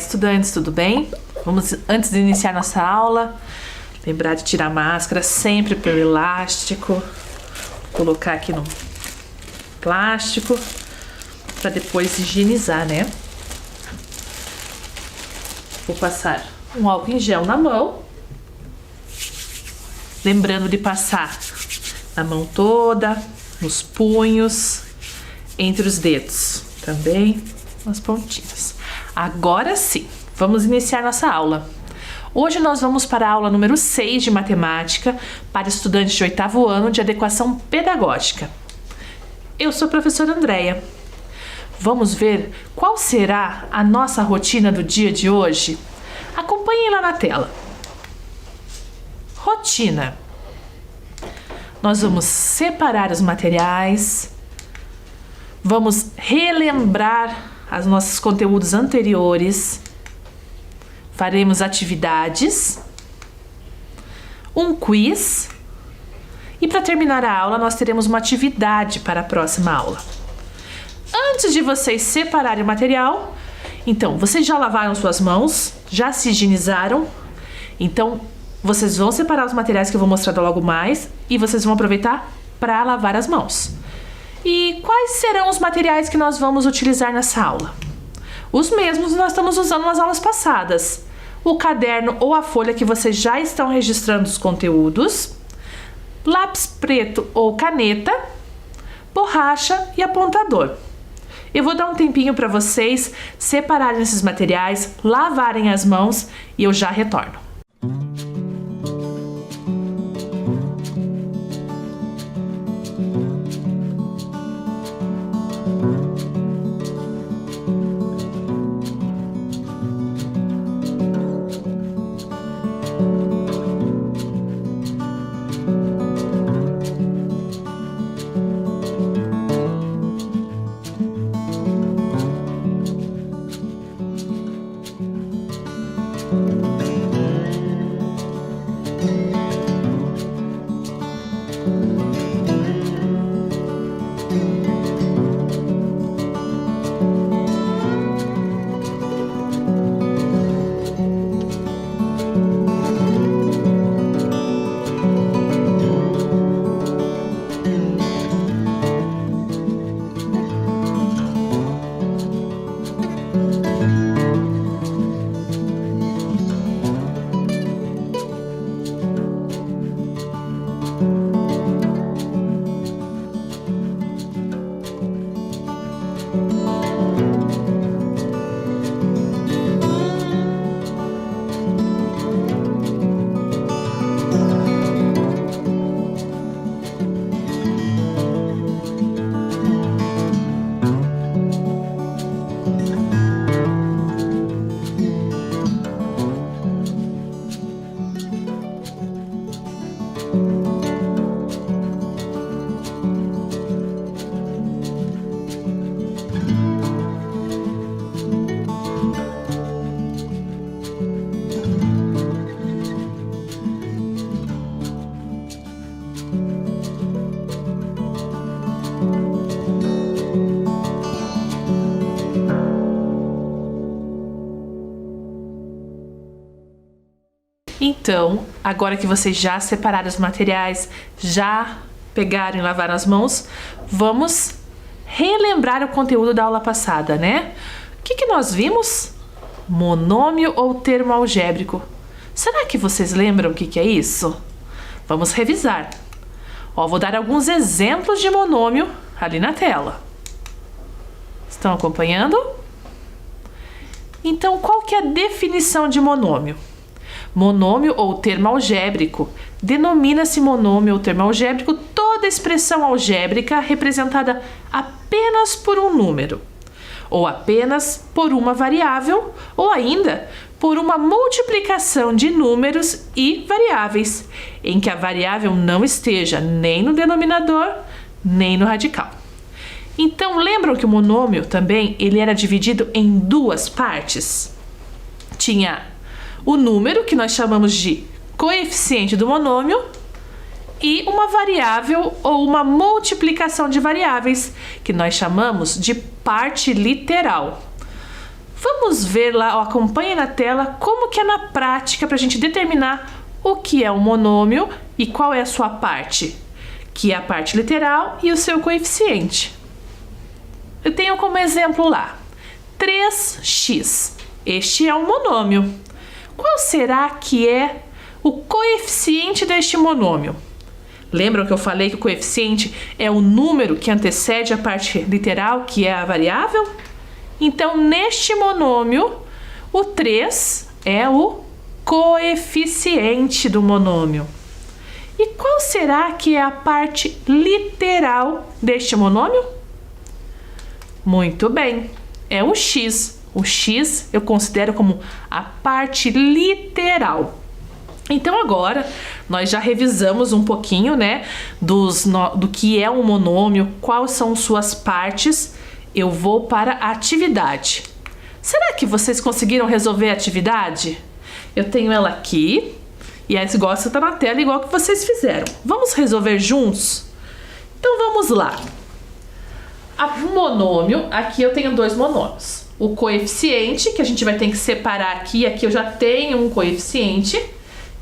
estudantes, tudo bem? Vamos, antes de iniciar nossa aula, lembrar de tirar a máscara sempre pelo elástico. Vou colocar aqui no plástico para depois higienizar, né? Vou passar um álcool em gel na mão. Lembrando de passar na mão toda, nos punhos, entre os dedos, também nas pontinhas. Agora sim, vamos iniciar nossa aula. Hoje nós vamos para a aula número 6 de matemática para estudantes de 8º ano de adequação pedagógica. Eu sou a professora Andréia. Vamos ver qual será a nossa rotina do dia de hoje? Acompanhem lá na tela. Rotina. Nós vamos separar os materiais, vamos relembrar os nossos conteúdos anteriores, faremos atividades, um quiz e para terminar a aula nós teremos uma atividade para a próxima aula. Antes de vocês separarem o material, então vocês já lavaram suas mãos, já se higienizaram, então vocês vão separar os materiais que eu vou mostrar logo mais e vocês vão aproveitar para lavar as mãos. E quais serão os materiais que nós vamos utilizar nessa aula? Os mesmos nós estamos usando nas aulas passadas. O caderno ou a folha que vocês já estão registrando os conteúdos, lápis preto ou caneta, borracha e apontador. Eu vou dar um tempinho para vocês separarem esses materiais, lavarem as mãos e eu já retorno. Então, agora que vocês já separaram os materiais, já pegaram e lavaram as mãos, vamos relembrar o conteúdo da aula passada, né? O que nós vimos? Monômio ou termo algébrico. Será que vocês lembram o que é isso? Vamos revisar. Vou dar alguns exemplos de monômio ali na tela. Estão acompanhando? Então, qual que é a definição de monômio? Monômio ou termo algébrico. Denomina-se monômio ou termo algébrico toda expressão algébrica representada apenas por um número, ou apenas por uma variável, ou ainda por uma multiplicação de números e variáveis, em que a variável não esteja nem no denominador, nem no radical. Então, lembram que o monômio também ele era dividido em duas partes? Tinha o número, que nós chamamos de coeficiente do monômio, e uma variável ou uma multiplicação de variáveis, que nós chamamos de parte literal. Vamos ver lá, ó, acompanhe na tela como que é na prática para a gente determinar o que é um monômio e qual é a sua parte, que é a parte literal e o seu coeficiente. Eu tenho como exemplo lá, 3x. Este é um monômio. Qual será que é o coeficiente deste monômio? Lembram que eu falei que o coeficiente é o número que antecede a parte literal, que é a variável? Então, neste monômio, o 3 é o coeficiente do monômio. E qual será que é a parte literal deste monômio? Muito bem, é o x. O x eu considero como a parte literal. Então agora nós já revisamos um pouquinho, né, do que é um monômio, quais são suas partes. Eu vou para a atividade. Será que vocês conseguiram resolver a atividade? Eu tenho ela aqui e a esgosta está na tela igual que vocês fizeram. Vamos resolver juntos? Então vamos lá. O monômio, aqui eu tenho dois monômios. O coeficiente, que a gente vai ter que separar aqui eu já tenho um coeficiente,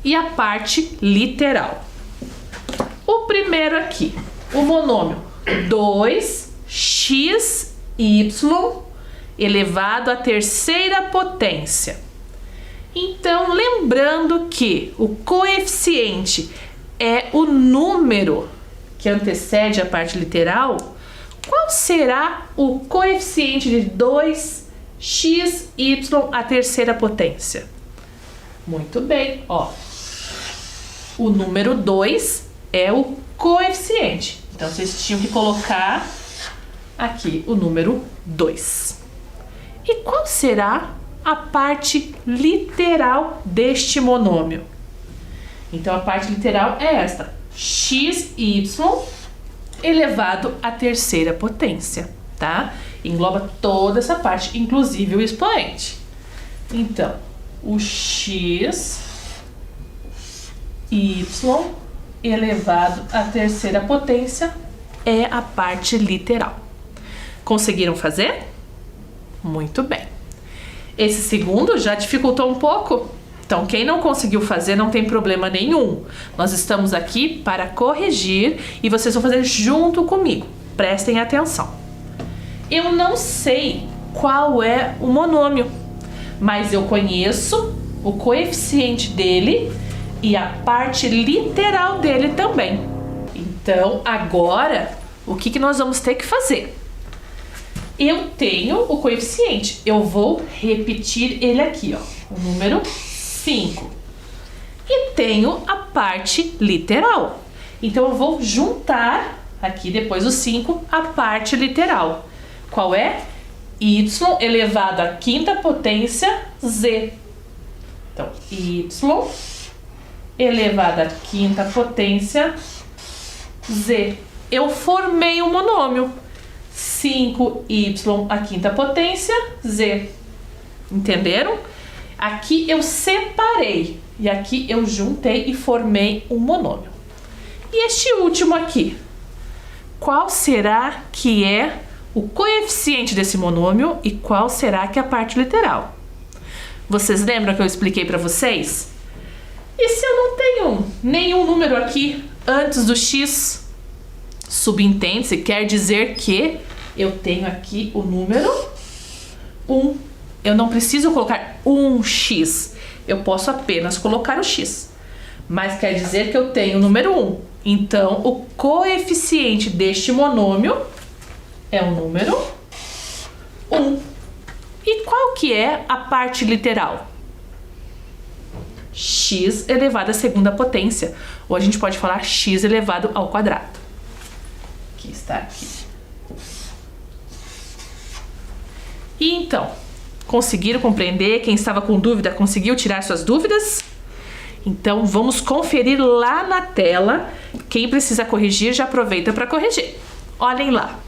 e a parte literal. O primeiro aqui, o monômio 2xy elevado à terceira potência. Então, lembrando que o coeficiente é o número que antecede a parte literal, qual será o coeficiente de 2xy à terceira potência? Muito bem, ó. O número 2 é o coeficiente. Então, vocês tinham que colocar aqui o número 2. E qual será a parte literal deste monômio? Então, a parte literal é esta. xy elevado à terceira potência, tá? Engloba toda essa parte, inclusive o expoente. Então, o x elevado à terceira potência é a parte literal. Conseguiram fazer? Muito bem. Esse segundo já dificultou um pouco? Então, quem não conseguiu fazer não tem problema nenhum. Nós estamos aqui para corrigir e vocês vão fazer junto comigo. Prestem atenção. Eu não sei qual é o monômio, mas eu conheço o coeficiente dele e a parte literal dele também. Então, agora, o que nós vamos ter que fazer? Eu tenho o coeficiente, eu vou repetir ele aqui, ó, o número 5. E tenho a parte literal. Então, eu vou juntar aqui, depois do 5, a parte literal. Qual é? Y elevado à quinta potência z. Então, y elevado à quinta potência z. Eu formei um monômio. 5y à quinta potência z. Entenderam? Aqui eu separei e aqui eu juntei e formei um monômio. E este último aqui, qual será que é o coeficiente desse monômio e qual será que é a parte literal? Vocês lembram que eu expliquei para vocês? E se eu não tenho nenhum número aqui antes do x? Subentende-se, quer dizer que eu tenho aqui o número 1. Eu não preciso colocar 1x, eu posso apenas colocar o x. Mas quer dizer que eu tenho o número 1. Então, o coeficiente deste monômio é o número 1. E qual que é a parte literal? X elevado à segunda potência. Ou a gente pode falar x elevado ao quadrado. Que está aqui. E então, conseguiram compreender? Quem estava com dúvida, conseguiu tirar suas dúvidas? Então, vamos conferir lá na tela. Quem precisa corrigir, já aproveita para corrigir. Olhem lá.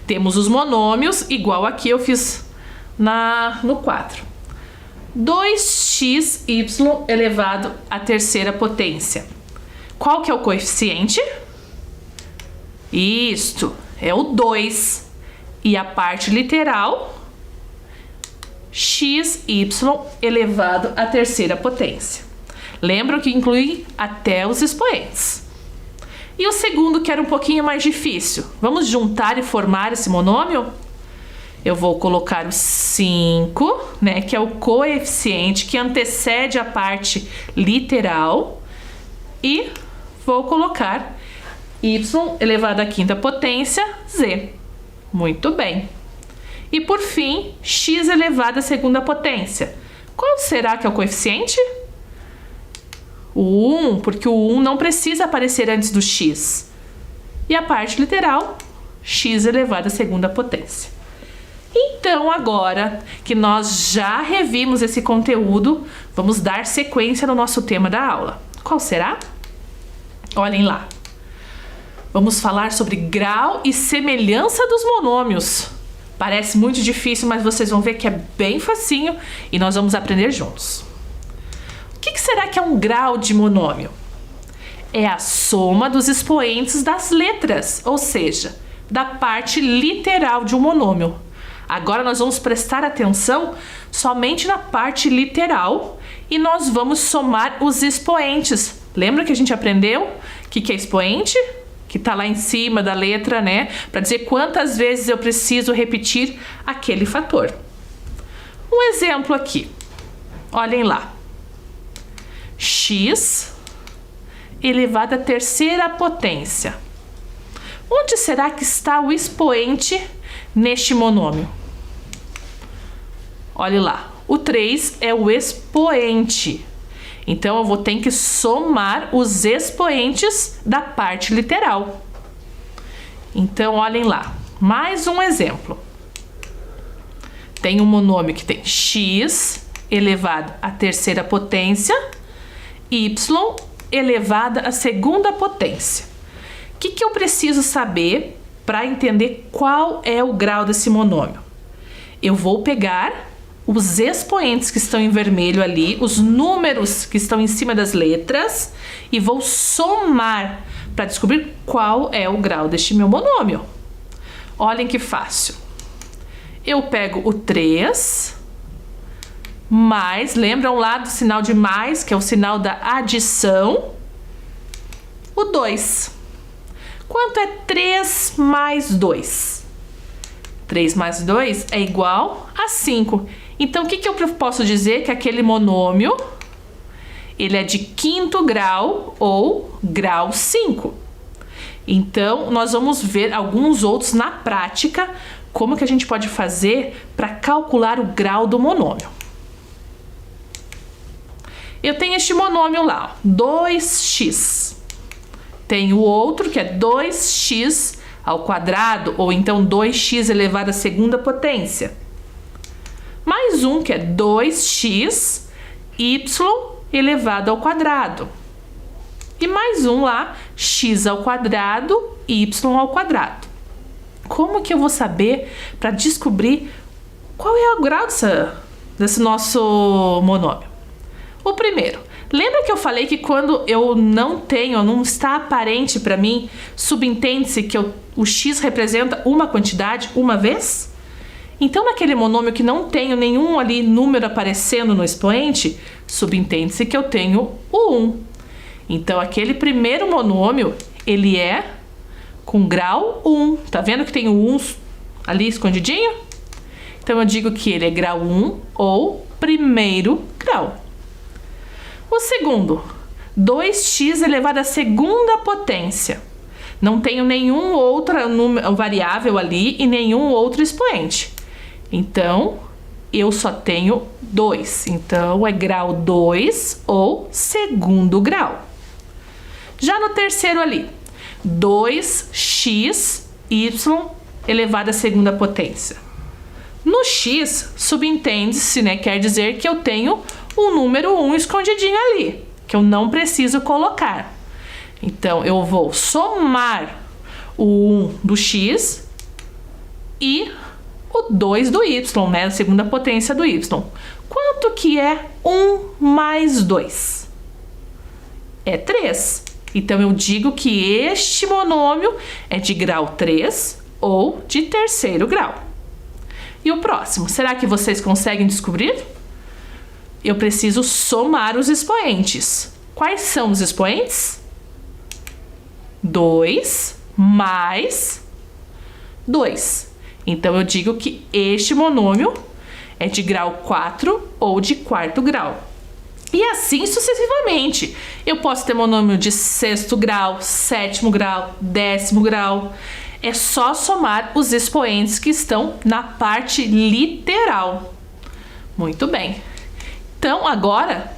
Temos os monômios, igual aqui eu fiz no 4. 2xy elevado à terceira potência. Qual que é o coeficiente? Isto, é o 2. E a parte literal xy elevado à terceira potência. Lembram que inclui até os expoentes. E o segundo, que era um pouquinho mais difícil. Vamos juntar e formar esse monômio? Eu vou colocar o 5, né, que é o coeficiente que antecede a parte literal, e vou colocar y elevado à quinta potência, z. Muito bem. E por fim, x elevado à segunda potência. Qual será que é o coeficiente? O 1, porque o 1 não precisa aparecer antes do x. E a parte literal, x elevado à segunda potência. Então, agora que nós já revimos esse conteúdo, vamos dar sequência no nosso tema da aula. Qual será? Olhem lá. Vamos falar sobre grau e semelhança dos monômios. Parece muito difícil, mas vocês vão ver que é bem facinho e nós vamos aprender juntos. O que será que é um grau de monômio? É a soma dos expoentes das letras, ou seja, da parte literal de um monômio. Agora nós vamos prestar atenção somente na parte literal e nós vamos somar os expoentes. Lembra que a gente aprendeu o que é expoente? Que está lá em cima da letra, né? Para dizer quantas vezes eu preciso repetir aquele fator. Um exemplo aqui. Olhem lá. X elevado à terceira potência. Onde será que está o expoente neste monômio? Olhe lá, o 3 é o expoente. Então, eu vou ter que somar os expoentes da parte literal. Então, olhem lá, mais um exemplo. Tem um monômio que tem x elevado à terceira potência, y elevada à segunda potência. O que eu preciso saber para entender qual é o grau desse monômio? Eu vou pegar os expoentes que estão em vermelho ali, os números que estão em cima das letras, e vou somar para descobrir qual é o grau deste meu monômio. Olhem que fácil. Eu pego o 3, mais, lembram lá do sinal de mais, que é o sinal da adição, o 2. Quanto é 3 mais 2? 3 mais 2 é igual a 5. Então, o que eu posso dizer? Que aquele monômio, ele é de quinto grau ou grau 5. Então, nós vamos ver alguns outros na prática, como que a gente pode fazer para calcular o grau do monômio. Eu tenho este monômio lá, 2x. Tem o outro que é 2x ao quadrado, ou então 2x elevado à segunda potência. Mais um que é 2x y elevado ao quadrado. E mais um lá, x ao quadrado, y ao quadrado. Como que eu vou saber para descobrir qual é o grau desse nosso monômio? O primeiro, lembra que eu falei que quando eu não está aparente para mim, subentende-se que o x representa uma quantidade uma vez? Então, naquele monômio que não tenho nenhum ali número aparecendo no expoente, subentende-se que eu tenho o 1. Então, aquele primeiro monômio, ele é com grau 1. Tá vendo que tem o 1 ali escondidinho? Então, eu digo que ele é grau 1 ou primeiro grau. O segundo, 2x elevado à segunda potência. Não tenho nenhum outra variável ali e nenhum outro expoente. Então, eu só tenho 2. Então, é grau 2 ou segundo grau. Já no terceiro ali, 2x y elevado à segunda potência. No x, subentende-se, né? Quer dizer que eu tenho o número 1 escondidinho ali, que eu não preciso colocar. Então, eu vou somar o 1 do x e o 2 do y, né? A segunda potência do y. Quanto que é 1 mais 2? É 3. Então, eu digo que este monômio é de grau 3 ou de terceiro grau. E o próximo, será que vocês conseguem descobrir? Eu preciso somar os expoentes. Quais são os expoentes? 2 mais 2. Então, eu digo que este monômio é de grau 4 ou de quarto grau. E assim sucessivamente. Eu posso ter monômio de sexto grau, sétimo grau, 10º grau. É só somar os expoentes que estão na parte literal. Muito bem. Então, agora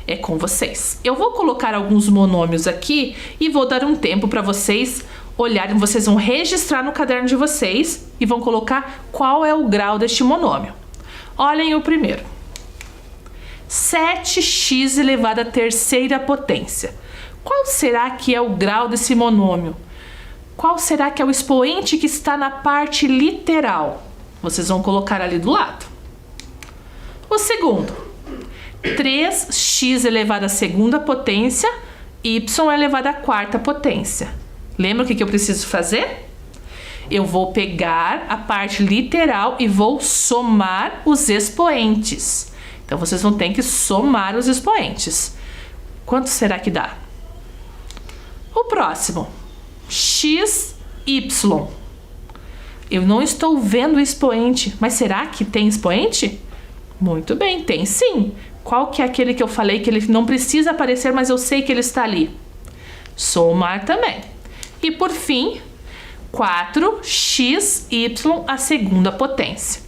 é com vocês. Eu vou colocar alguns monômios aqui e vou dar um tempo para vocês olharem. Vocês vão registrar no caderno de vocês e vão colocar qual é o grau deste monômio. Olhem o primeiro. 7x elevado à terceira potência. Qual será que é o grau desse monômio? Qual será que é o expoente que está na parte literal? Vocês vão colocar ali do lado. O segundo. 3x elevado à segunda potência, y elevado à quarta potência. Lembra o que eu preciso fazer? Eu vou pegar a parte literal e vou somar os expoentes. Então, vocês vão ter que somar os expoentes. Quanto será que dá? O próximo. x, y. Eu não estou vendo o expoente, mas será que tem expoente? Muito bem, tem sim. Qual que é aquele que eu falei que ele não precisa aparecer, mas eu sei que ele está ali? Somar também. E por fim, 4xy à segunda potência.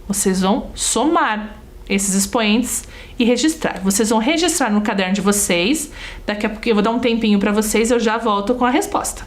Vocês vão somar esses expoentes e registrar. Vocês vão registrar no caderno de vocês. Daqui a pouco eu vou dar um tempinho para vocês, eu já volto com a resposta.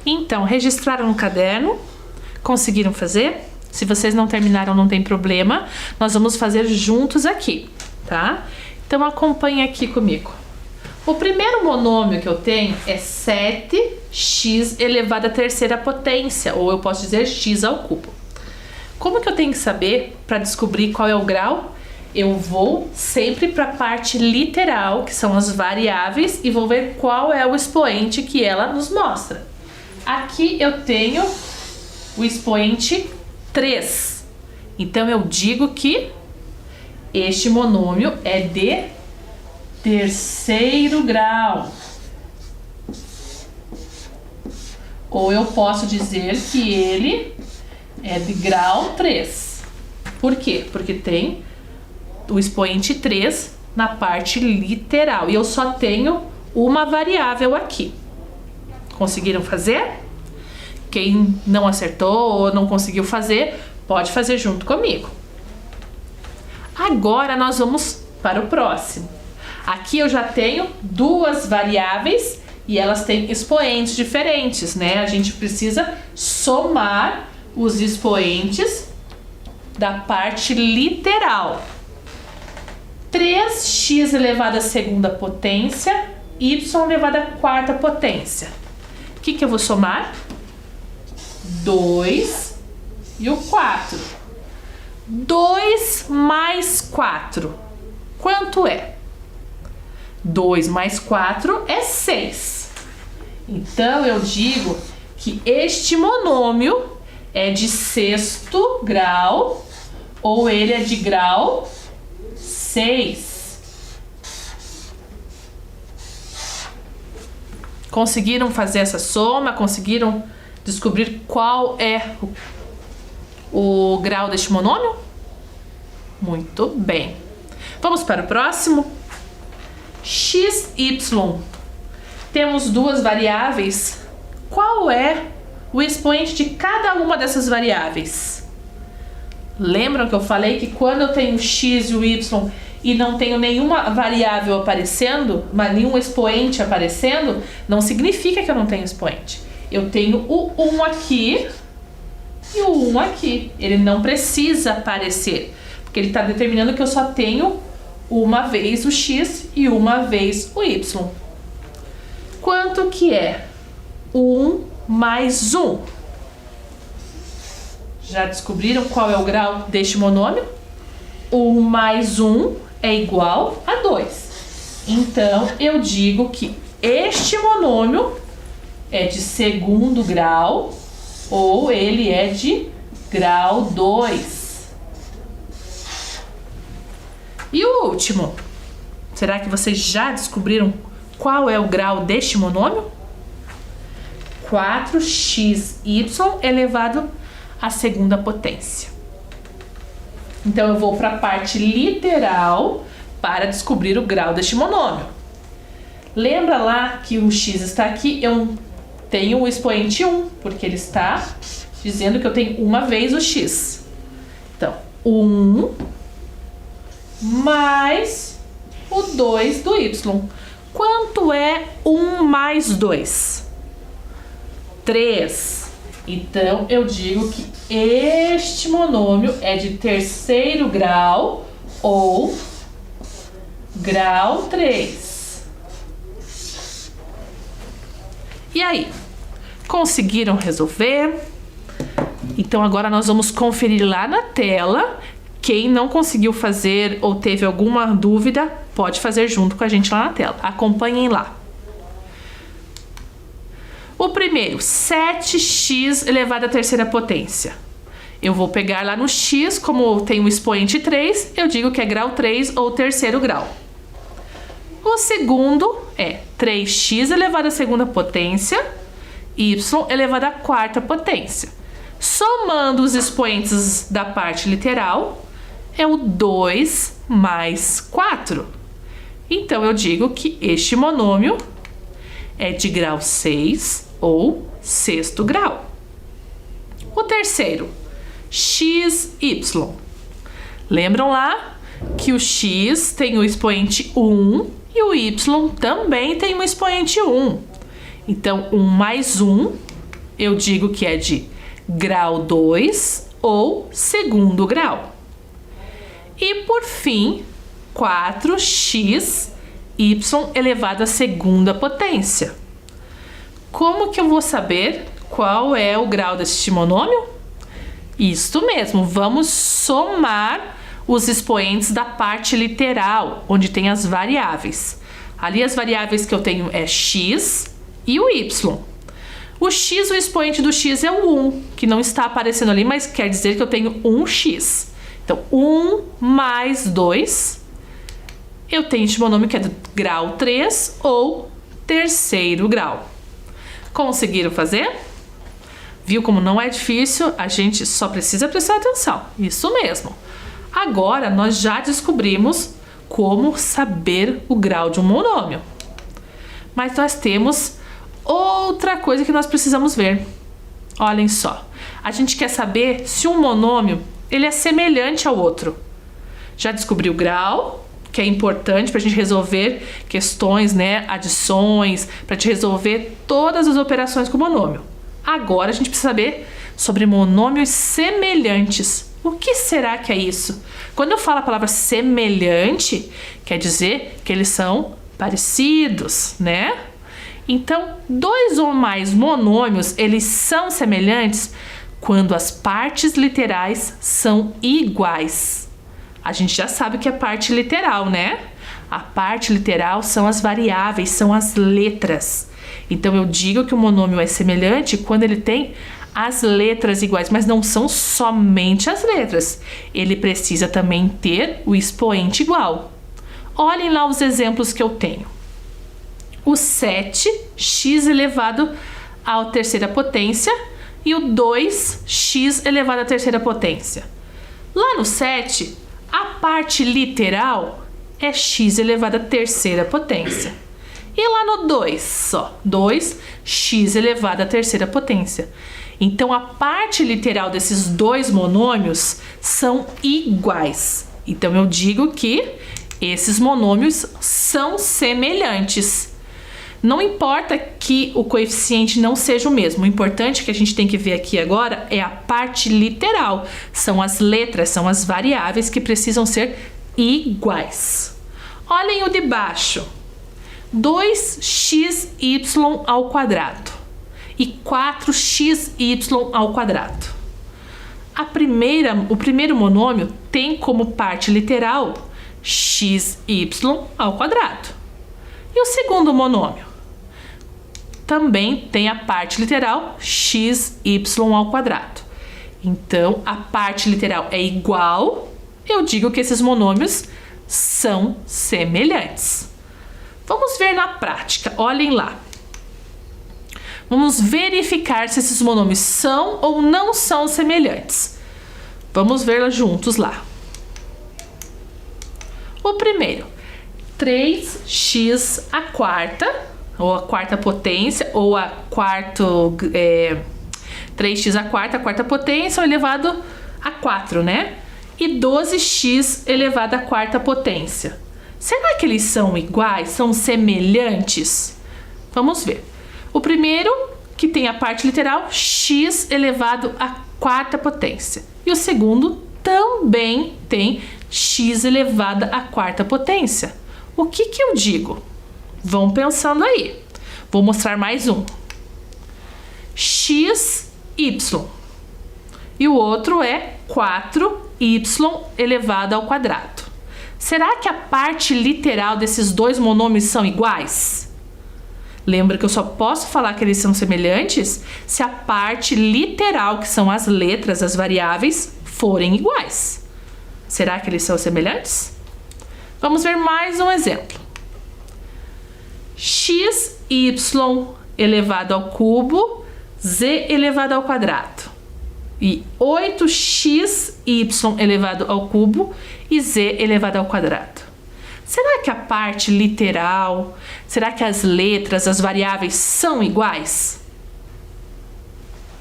Então, registraram no caderno? Conseguiram fazer? Se vocês não terminaram, não tem problema. Nós vamos fazer juntos aqui, tá? Então, acompanhe aqui comigo. O primeiro monômio que eu tenho é 7x elevado à terceira potência, ou eu posso dizer x ao cubo. Como que eu tenho que saber para descobrir qual é o grau? Eu vou sempre para a parte literal, que são as variáveis, e vou ver qual é o expoente que ela nos mostra. Aqui eu tenho o expoente 3. Então eu digo que este monômio é de terceiro grau. Ou eu posso dizer que ele é de grau 3. Por quê? Porque tem o expoente 3 na parte literal. E eu só tenho uma variável aqui. Conseguiram fazer? Quem não acertou ou não conseguiu fazer, pode fazer junto comigo. Agora nós vamos para o próximo. Aqui eu já tenho duas variáveis e elas têm expoentes diferentes, né? A gente precisa somar os expoentes da parte literal. 3x elevado à segunda potência, y elevado à quarta potência. O que eu vou somar? 2 e o 4. 2 mais 4. Quanto é? 2 mais 4 é 6. Então, eu digo que este monômio é de sexto grau, ou ele é de grau 6. Conseguiram fazer essa soma? Conseguiram descobrir qual é o grau deste monômio? Muito bem. Vamos para o próximo. X, y. Temos duas variáveis. Qual é o expoente de cada uma dessas variáveis? Lembram que eu falei que quando eu tenho x e o y e não tenho nenhuma variável aparecendo, mas nenhum expoente aparecendo, não significa que eu não tenho expoente. Eu tenho o 1 aqui e o 1 aqui. Ele não precisa aparecer, porque ele está determinando que eu só tenho uma vez o x e uma vez o y. Quanto que é 1 mais 1? Já descobriram qual é o grau deste monômio? 1 mais 1 é igual a 2. Então, eu digo que este monômio é de segundo grau, ou ele é de grau 2. E o último? Será que vocês já descobriram qual é o grau deste monômio? 4xy elevado à segunda potência. Então, eu vou para a parte literal para descobrir o grau deste monômio. Lembra lá que o x está aqui? Eu tenho o expoente 1, porque ele está dizendo que eu tenho uma vez o x. Então, 1 mais o 2 do y. Quanto é 1 mais 2? 3. Então, eu digo que este monômio é de terceiro grau, ou grau 3. E aí? Conseguiram resolver? Então, agora nós vamos conferir lá na tela. Quem não conseguiu fazer ou teve alguma dúvida, pode fazer junto com a gente lá na tela. Acompanhem lá. O primeiro, 7x elevado à terceira potência. Eu vou pegar lá no x, como tem o expoente 3, eu digo que é grau 3 ou terceiro grau. O segundo é 3x elevado à segunda potência, y elevado à quarta potência. Somando os expoentes da parte literal, é o 2 mais 4. Então, eu digo que este monômio é de grau 6 ou sexto grau. O terceiro, x, y. Lembram lá que o x tem o expoente 1 e o y também tem o expoente 1. Então, 1 mais 1 eu digo que é de grau 2 ou segundo grau. E por fim, 4xy elevado à segunda potência. Como que eu vou saber qual é o grau deste monômio? Isso mesmo, vamos somar os expoentes da parte literal, onde tem as variáveis. Ali as variáveis que eu tenho é x e o y. O x, o expoente do x é o 1, que não está aparecendo ali, mas quer dizer que eu tenho 1x. Então, 1 mais 2, eu tenho este monômio que é do grau 3 ou terceiro grau. Conseguiram fazer? Viu como não é difícil? A gente só precisa prestar atenção. Isso mesmo. Agora, nós já descobrimos como saber o grau de um monômio. Mas nós temos outra coisa que nós precisamos ver. Olhem só. A gente quer saber se um monômio ele é semelhante ao outro. Já descobri o grau, que é importante para a gente resolver questões, né, adições, para te resolver todas as operações com o monômio. Agora a gente precisa saber sobre monômios semelhantes. O que será que é isso? Quando eu falo a palavra semelhante, quer dizer que eles são parecidos, né? Então, dois ou mais monômios, eles são semelhantes quando as partes literais são iguais. A gente já sabe o que é parte literal, né? A parte literal são as variáveis, são as letras. Então, eu digo que o monômio é semelhante quando ele tem as letras iguais, mas não são somente as letras. Ele precisa também ter o expoente igual. Olhem lá os exemplos que eu tenho. O 7x elevado à terceira potência e o 2x elevado à terceira potência. Lá no 7, a parte literal é x elevado à terceira potência. E lá no 2, ó, 2x elevado à terceira potência. Então, a parte literal desses dois monômios são iguais. Então, eu digo que esses monômios são semelhantes. Não importa que o coeficiente não seja o mesmo. O importante que a gente tem que ver aqui agora é a parte literal. São as letras, são as variáveis que precisam ser iguais. Olhem o de baixo. 2xy ao quadrado e 4xy ao quadrado. O primeiro monômio tem como parte literal xy ao quadrado. E o segundo monômio também tem a parte literal xy ao quadrado. Então, a parte literal é igual, eu digo que esses monômios são semelhantes. Vamos ver na prática, olhem lá. Vamos verificar se esses monômios são ou não são semelhantes. Vamos ver juntos lá. O primeiro, 3x à quarta, ou a quarta potência, ou a 3x à quarta potência, elevado a 4, né? E 12x elevado à quarta potência. Será que eles são iguais? São semelhantes? Vamos ver. O primeiro, que tem a parte literal, x elevado à quarta potência. E o segundo também tem x elevado à quarta potência. O que eu digo? Vão pensando aí. Vou mostrar mais um. xy. E o outro é 4y elevado ao quadrado. Será que a parte literal desses dois monômios são iguais? Lembra que eu só posso falar que eles são semelhantes se a parte literal, que são as letras, as variáveis, forem iguais. Será que eles são semelhantes? Vamos ver mais um exemplo. xy elevado ao cubo, z elevado ao quadrado. E 8xy elevado ao cubo e z elevado ao quadrado. Será que a parte literal, será que as letras, as variáveis são iguais?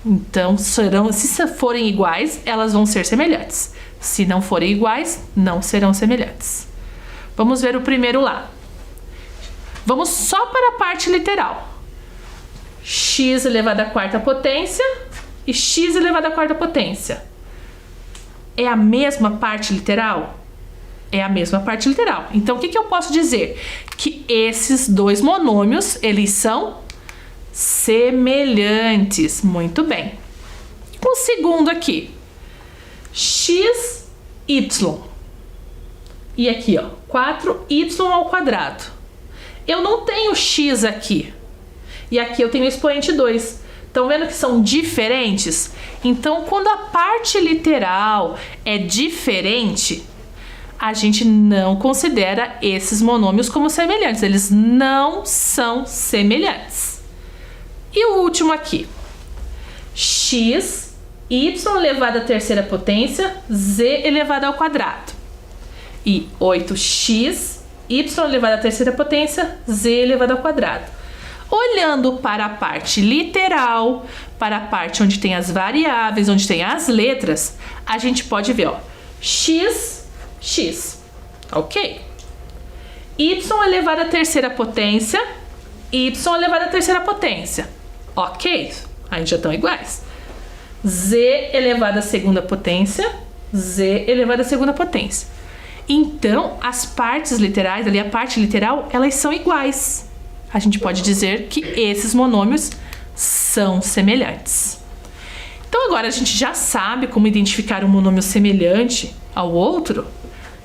Então, se forem iguais, elas vão ser semelhantes. Se não forem iguais, não serão semelhantes. Vamos ver o primeiro lá. Vamos só para a parte literal. x elevado à quarta potência e x elevado à quarta potência. É a mesma parte literal? É a mesma parte literal. Então, o que eu posso dizer? Que esses dois monômios, eles são semelhantes. Muito bem. O segundo aqui, x, y. E aqui, ó, 4y ao quadrado. Eu não tenho x aqui. E aqui eu tenho o expoente 2. Estão vendo que são diferentes? Então, quando a parte literal é diferente, a gente não considera esses monômios como semelhantes. Eles não são semelhantes. E o último aqui. X, y elevado à terceira potência, z elevado ao quadrado. E 8x, y elevado à terceira potência, z elevado ao quadrado. Olhando para a parte literal, para a parte onde tem as variáveis, onde tem as letras, a gente pode ver, ó, x, ok? Y elevado à terceira potência, y elevado à terceira potência, ok? Aí já estão iguais. Z elevado à segunda potência, z elevado à segunda potência. Então, as partes literais, ali a parte literal, elas são iguais. A gente pode dizer que esses monômios são semelhantes. Então agora a gente já sabe como identificar um monômio semelhante ao outro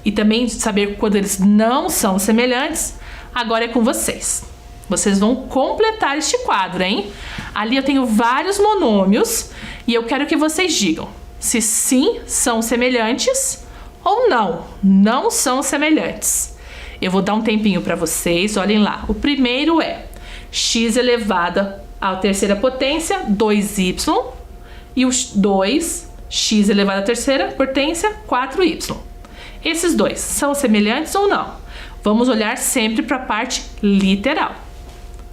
e também saber quando eles não são semelhantes. Agora é com vocês. Vocês vão completar este quadro, hein? Ali eu tenho vários monômios e eu quero que vocês digam se sim são semelhantes ou não são semelhantes. Eu vou dar um tempinho para vocês, olhem lá. O primeiro é x elevado à terceira potência, 2y, e os 2, x elevado à terceira potência, 4y. Esses dois são semelhantes ou não? Vamos olhar sempre para a parte literal.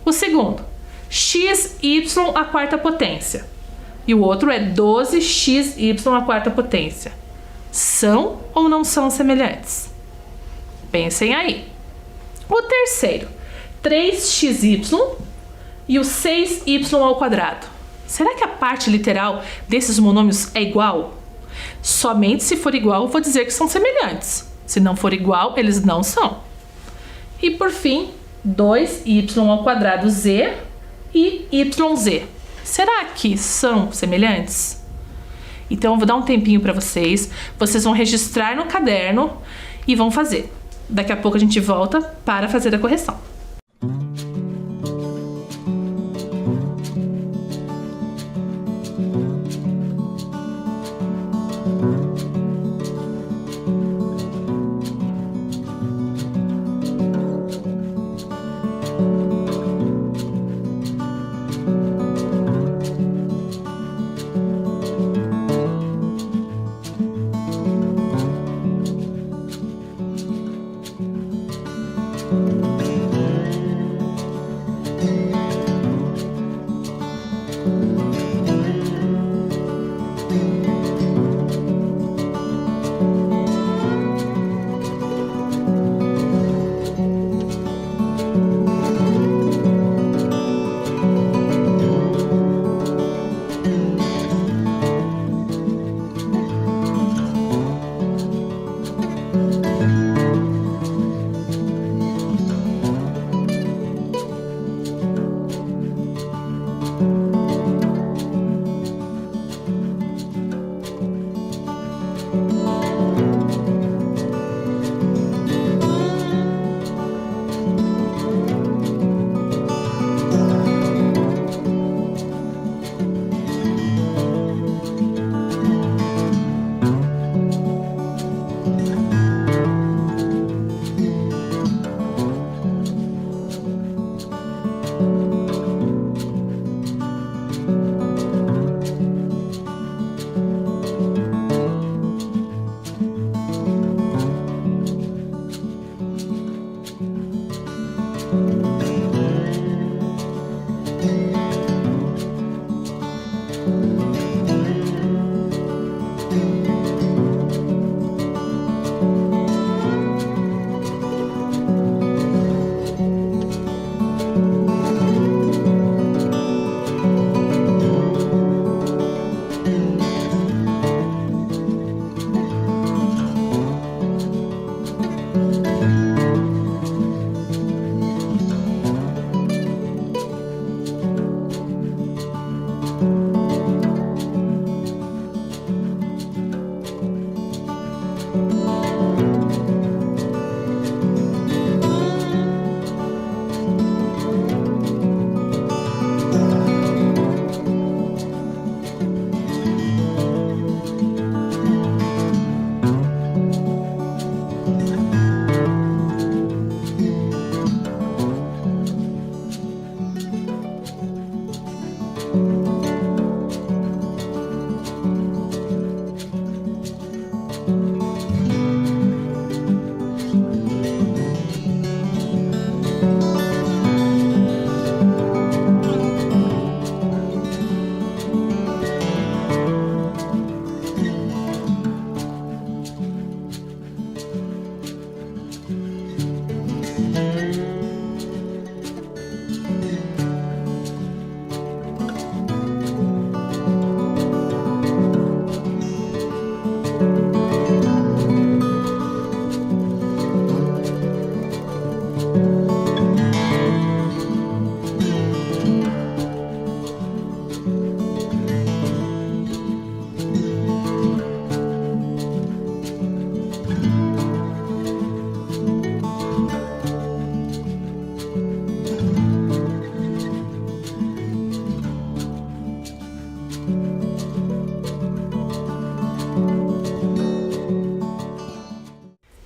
O segundo, xy à quarta potência. E o outro é 12xy à quarta potência. São ou não são semelhantes? Pensem aí. O terceiro, 3xy e o 6y ao quadrado. Será que a parte literal desses monômios é igual? Somente se for igual, eu vou dizer que são semelhantes. Se não for igual, eles não são. E por fim, 2y ao quadrado z e yz. Será que são semelhantes? Então eu vou dar um tempinho para vocês. Vocês vão registrar no caderno e vão fazer. Daqui a pouco a gente volta para fazer a correção.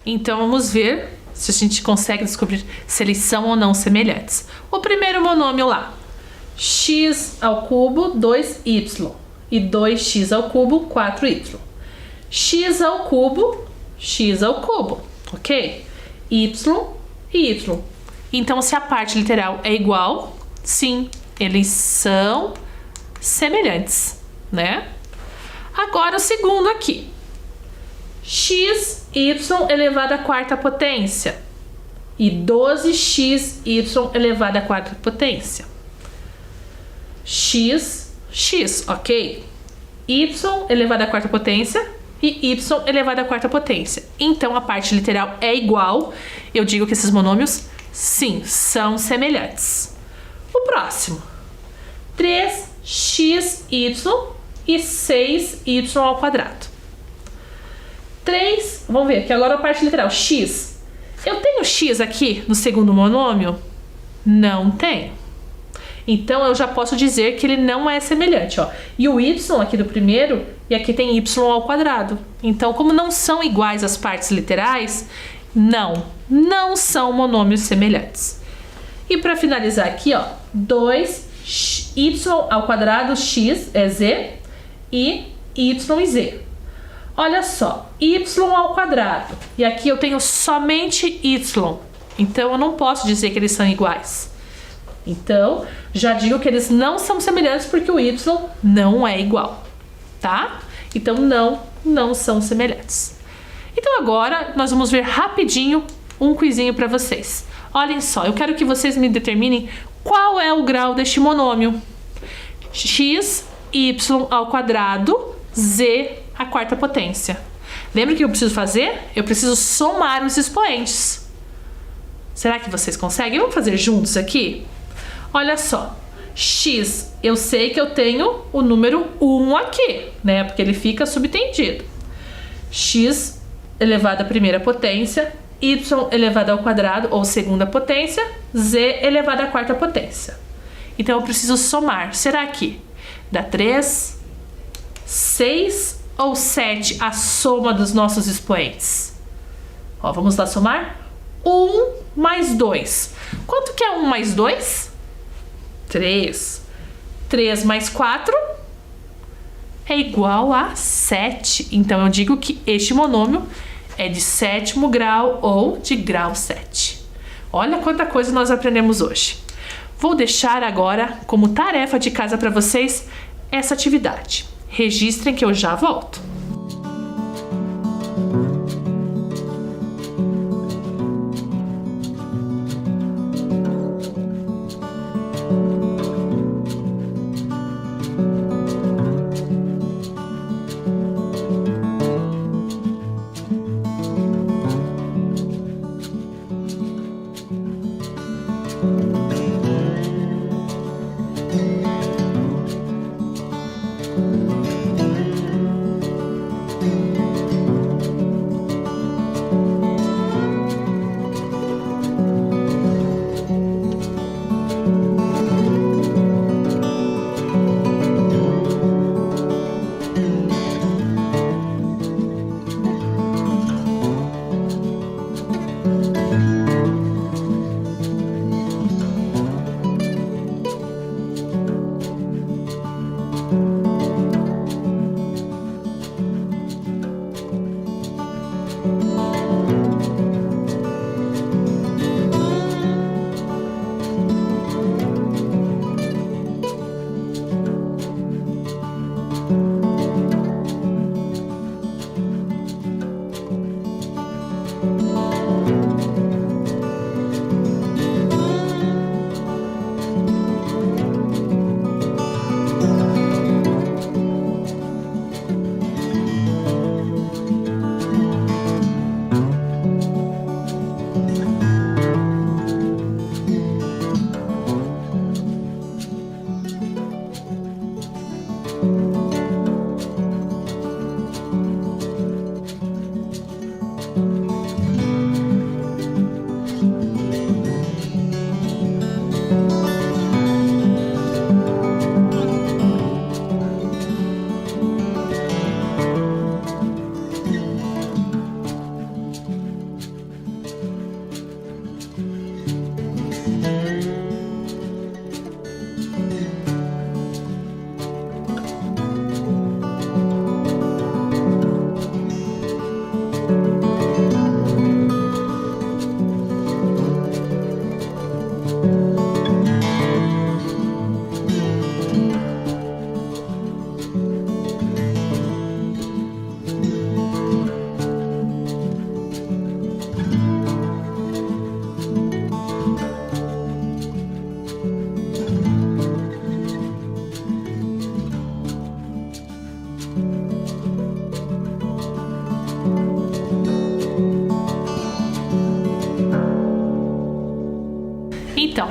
Então vamos ver se a gente consegue descobrir se eles são ou não semelhantes. O primeiro monômio lá, x ao cubo 2y e 2x ao cubo 4y. X ao cubo, ok? Y e y. Então se a parte literal é igual, sim, eles são semelhantes, né? Agora o segundo aqui. X, y elevado à quarta potência e 12x, y elevado à quarta potência. X, ok? Y elevado à quarta potência e y elevado à quarta potência. Então, a parte literal é igual. Eu digo que esses monômios, sim, são semelhantes. O próximo. 3xy e 6y ao quadrado. 3, vamos ver aqui agora a parte literal, x. Eu tenho x aqui no segundo monômio? Não tem. Então eu já posso dizer que ele não é semelhante, ó. E o y aqui do primeiro, e aqui tem y ao quadrado. Então, como não são iguais as partes literais, não são monômios semelhantes. E para finalizar aqui, ó, 2y ao quadrado x é z e y e z. Olha só, y ao quadrado. E aqui eu tenho somente y. Então, eu não posso dizer que eles são iguais. Então, já digo que eles não são semelhantes porque o y não é igual, tá? Então, não são semelhantes. Então, agora, nós vamos ver rapidinho um quizinho para vocês. Olhem só, eu quero que vocês me determinem qual é o grau deste monômio. X, y ao quadrado, z à quarta potência. Lembra o que eu preciso fazer? Eu preciso somar os expoentes. Será que vocês conseguem? Vamos fazer juntos aqui? Olha só. X, eu sei que eu tenho o número 1 aqui, né? Porque ele fica subtendido. X elevado à primeira potência, y elevado ao quadrado, ou segunda potência, z elevado à quarta potência. Então, eu preciso somar. Será que dá 3, 6 ou 7 a soma dos nossos expoentes? Ó, vamos lá somar? 1 mais 2. Quanto que é 1 mais 2? 3. 3 mais 4 é igual a 7. Então, eu digo que este monômio é de sétimo grau ou de grau 7. Olha quanta coisa nós aprendemos hoje. Vou deixar agora como tarefa de casa para vocês essa atividade. Registrem que eu já volto.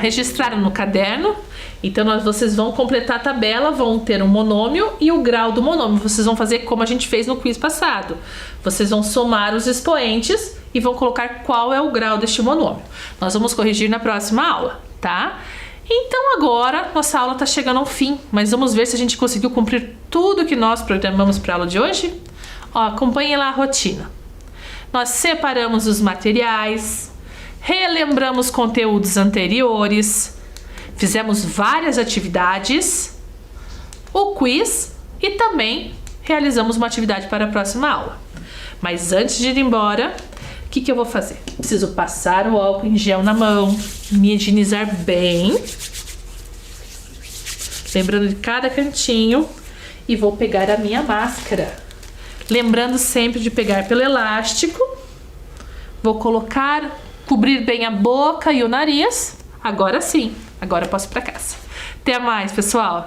registraram no caderno. Então, vocês vão completar a tabela, vão ter um monômio e o grau do monômio. Vocês vão fazer como a gente fez no quiz passado. Vocês vão somar os expoentes e vão colocar qual é o grau deste monômio. Nós vamos corrigir na próxima aula, tá? Então, agora, nossa aula está chegando ao fim, mas vamos ver se a gente conseguiu cumprir tudo que nós programamos para a aula de hoje? Ó, acompanhem lá a rotina. Nós separamos os materiais, relembramos conteúdos anteriores, fizemos várias atividades, o quiz e também realizamos uma atividade para a próxima aula. Mas antes de ir embora, o que eu vou fazer? Preciso passar o álcool em gel na mão, me higienizar bem, lembrando de cada cantinho, e vou pegar a minha máscara. Lembrando sempre de pegar pelo elástico, vou colocar, cobrir bem a boca e o nariz. Agora sim, agora eu posso ir para casa. Até mais, pessoal!